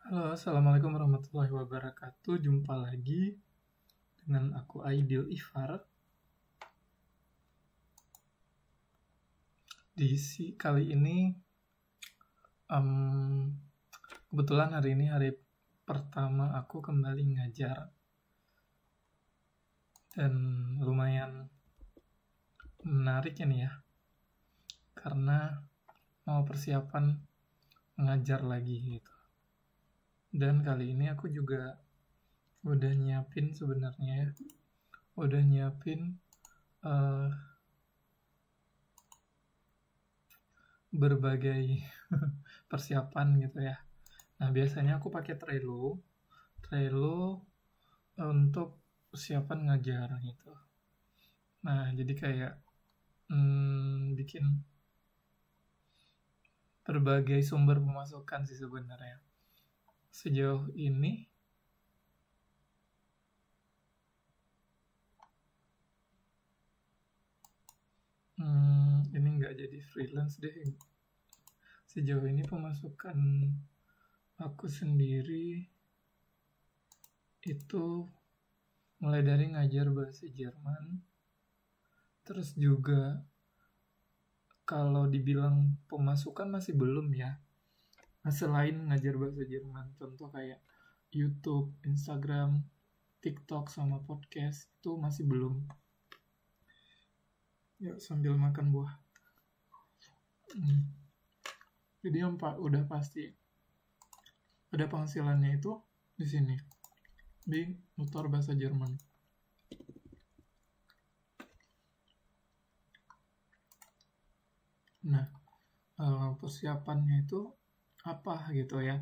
Halo, Assalamualaikum warahmatullahi wabarakatuh. Jumpa lagi dengan aku Aidil Ifar. Kali ini, kebetulan hari ini hari pertama aku kembali ngajar. Dan lumayan menarik ini ya, karena mau persiapan ngajar lagi gitu. Dan kali ini aku juga udah nyiapin sebenarnya ya, udah nyiapin berbagai persiapan gitu ya. Nah, biasanya aku pakai Trello untuk persiapan ngajar gitu. Nah, jadi kayak bikin berbagai sumber pemasukan sih sebenarnya. Sejauh ini ini nggak jadi freelance deh. Sejauh ini pemasukan aku sendiri itu mulai dari ngajar bahasa Jerman, terus juga kalau dibilang pemasukan masih belum ya. Nah, selain ngajar bahasa Jerman, contoh kayak YouTube, Instagram, TikTok, sama podcast, itu masih belum. Ya, sambil makan buah. Jadi yang udah pasti ada penghasilannya itu di sini, di nutor bahasa Jerman. Nah, persiapannya itu apa gitu ya?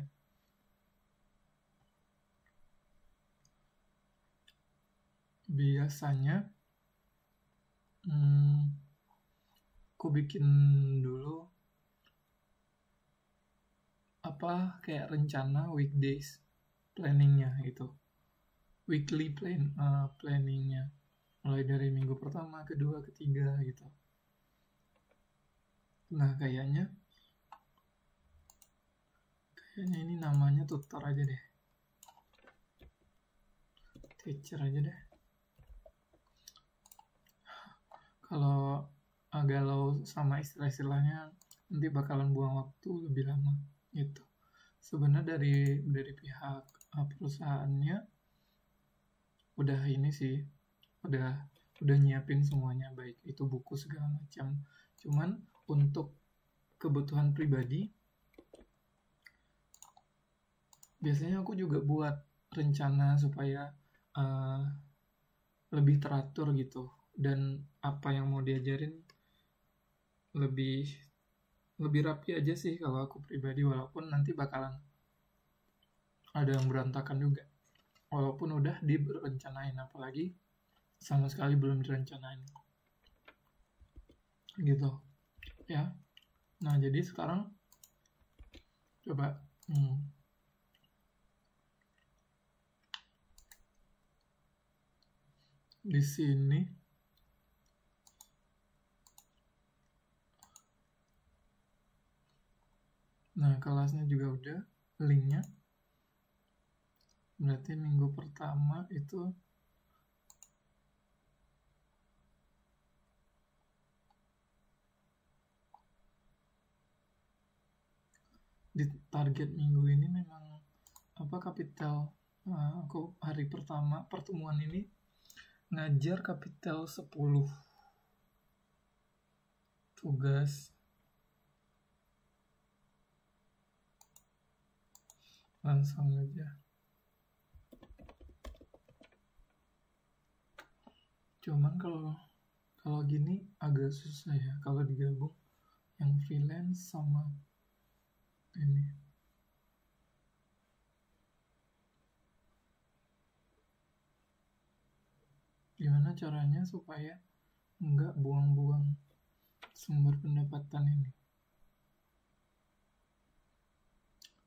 Biasanya aku bikin dulu kayak rencana weekdays planningnya itu, weekly planningnya, mulai dari minggu pertama, kedua, ketiga gitu. Nah, kayaknya ini namanya tutor aja deh, teacher aja deh. Kalau galau sama istilah-istilahnya nanti bakalan buang waktu lebih lama gitu. Sebenarnya dari pihak perusahaannya udah ini sih, udah nyiapin semuanya, baik itu buku segala macam. Cuman untuk kebutuhan pribadi biasanya aku juga buat rencana supaya lebih teratur gitu, dan apa yang mau diajarin lebih rapi aja sih kalau aku pribadi, walaupun nanti bakalan ada yang berantakan juga walaupun udah direncanain, apalagi sama sekali belum direncanain gitu ya. Nah, jadi sekarang coba di sini nah kelasnya juga udah linknya, berarti minggu pertama itu di target minggu ini memang kapital. Aku hari pertama pertemuan ini ngajar kapital 10 tugas. Langsung aja. Cuman kalau gini agak susah ya kalau digabung yang freelance sama ini. Gimana caranya supaya nggak buang-buang sumber pendapatan ini?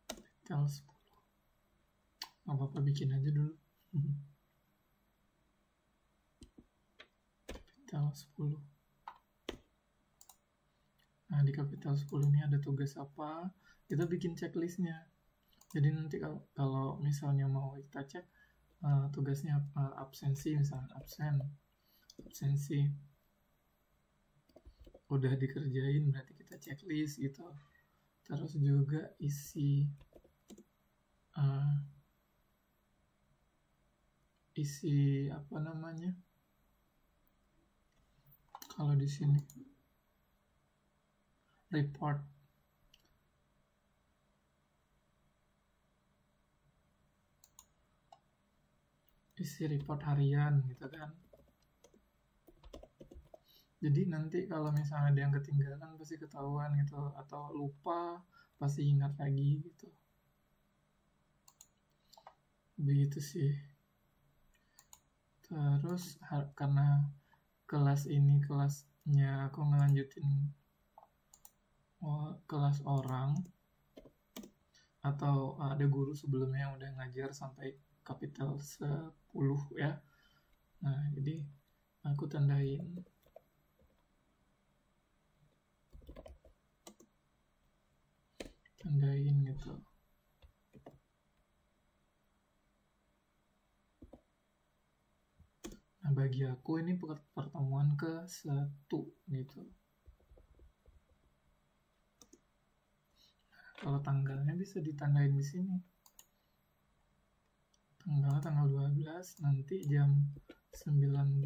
Kapital 10. Nggak apa-apa, bikin aja dulu. Kapital 10. Nah, di kapital 10 ini ada tugas apa? Kita bikin checklistnya. Jadi nanti kalau misalnya mau kita cek tugasnya absensi, misalnya absensi udah dikerjain berarti kita checklist gitu. Terus juga isi apa namanya, kalau di sini report, isi report harian gitu kan. Jadi nanti kalau misalnya ada yang ketinggalan pasti ketahuan gitu, atau lupa pasti ingat lagi gitu. Begitu sih. Terus karena kelas ini kelasnya aku ngelanjutin kelas orang, atau ada guru sebelumnya yang udah ngajar sampai kapital 10 ya. Nah, jadi aku tandain gitu. Nah, bagi aku ini pertemuan ke-1 gitu. Kalau tanggalnya bisa ditandain di sini. Tanggal 12, nanti jam 19.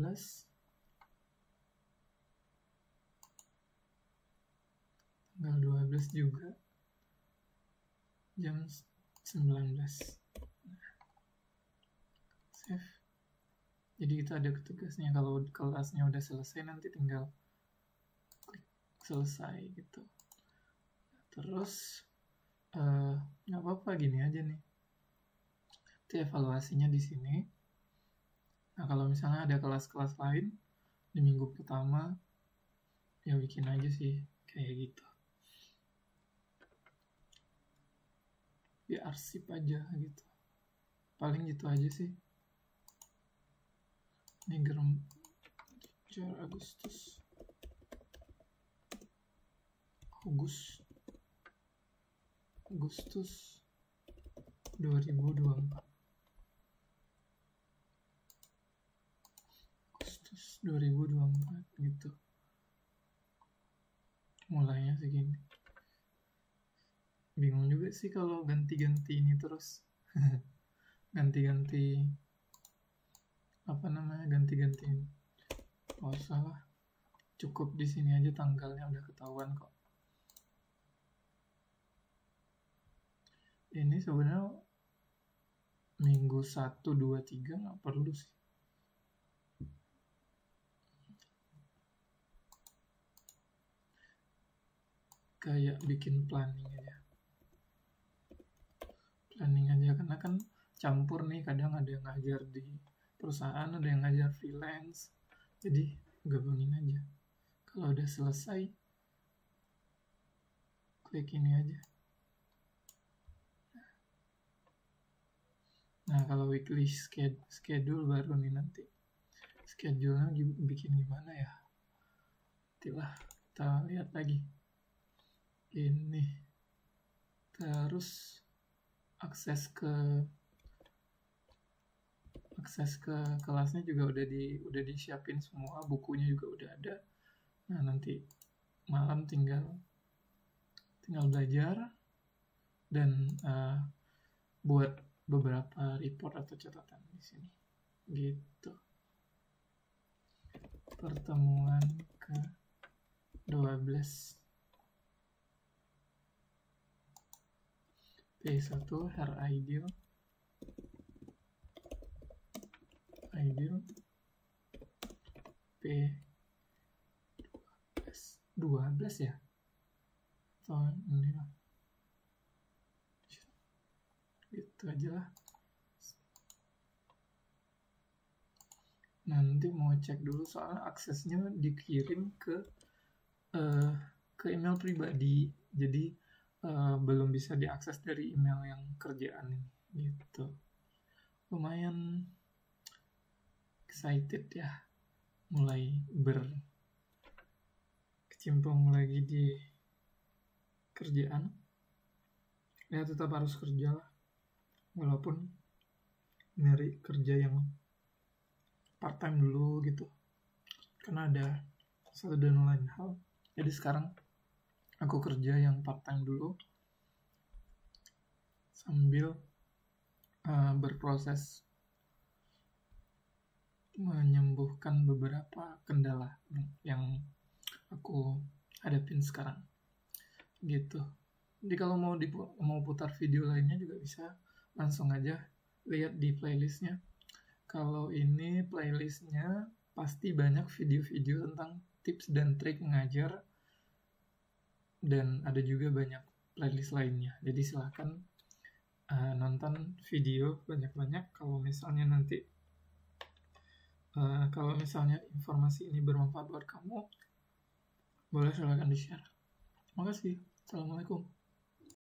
Tanggal 12 juga jam 19. Save. Jadi kita ada tugasnya, kalau kelasnya udah selesai nanti tinggal klik selesai gitu. Terus nggak apa-apa gini aja nih, itu evaluasinya di sini. Nah, kalau misalnya ada kelas-kelas lain di minggu pertama, ya bikin aja sih kayak gitu, ya arsip aja gitu, paling gitu aja sih. Ini Agustus 2024. Agustus 2024 gitu. Mulainya segini. Bingung juga sih kalau ganti-ganti ini terus. ganti-ganti apa namanya, ganti-ganti. Gak usah lah. Cukup di sini aja tanggalnya udah ketahuan kok. Ini sebenarnya minggu 1, 2, 3 nggak perlu sih. Kayak bikin planning aja. Karena kan campur nih, kadang ada yang ngajar di perusahaan, ada yang ngajar freelance. Jadi gabungin aja. Kalau udah selesai, klik ini aja. Nah, kalau weekly schedule baru nih nanti. Schedule-nya bikin gimana ya? Nantilah kita lihat lagi. Ini. Terus akses ke kelasnya juga udah disiapin semua, bukunya juga udah ada. Nah, nanti malam tinggal belajar dan buat beberapa report atau catatan di sini. Gitu. Pertemuan ke-12. P1 Her Ideal P12 ya. Tahun ini lah. Gitu aja lah. Nanti mau cek dulu soalnya aksesnya dikirim ke email pribadi. Jadi belum bisa diakses dari email yang kerjaan ini gitu. Lumayan excited ya, mulai berkecimpung lagi di kerjaan. Ya tetap harus kerja lah. walaupun nyari kerja yang part time dulu gitu, karena ada satu dan lain hal. Jadi sekarang aku kerja yang part time dulu sambil berproses menyembuhkan beberapa kendala yang aku hadapin sekarang gitu. Jadi kalau mau putar video lainnya juga bisa, langsung aja lihat di playlistnya. Kalau ini playlistnya pasti banyak video-video tentang tips dan trik mengajar, dan ada juga banyak playlist lainnya. Jadi silahkan nonton video banyak-banyak. Kalau misalnya nanti kalau misalnya informasi ini bermanfaat buat kamu, boleh silahkan di-share. Makasih. Assalamualaikum.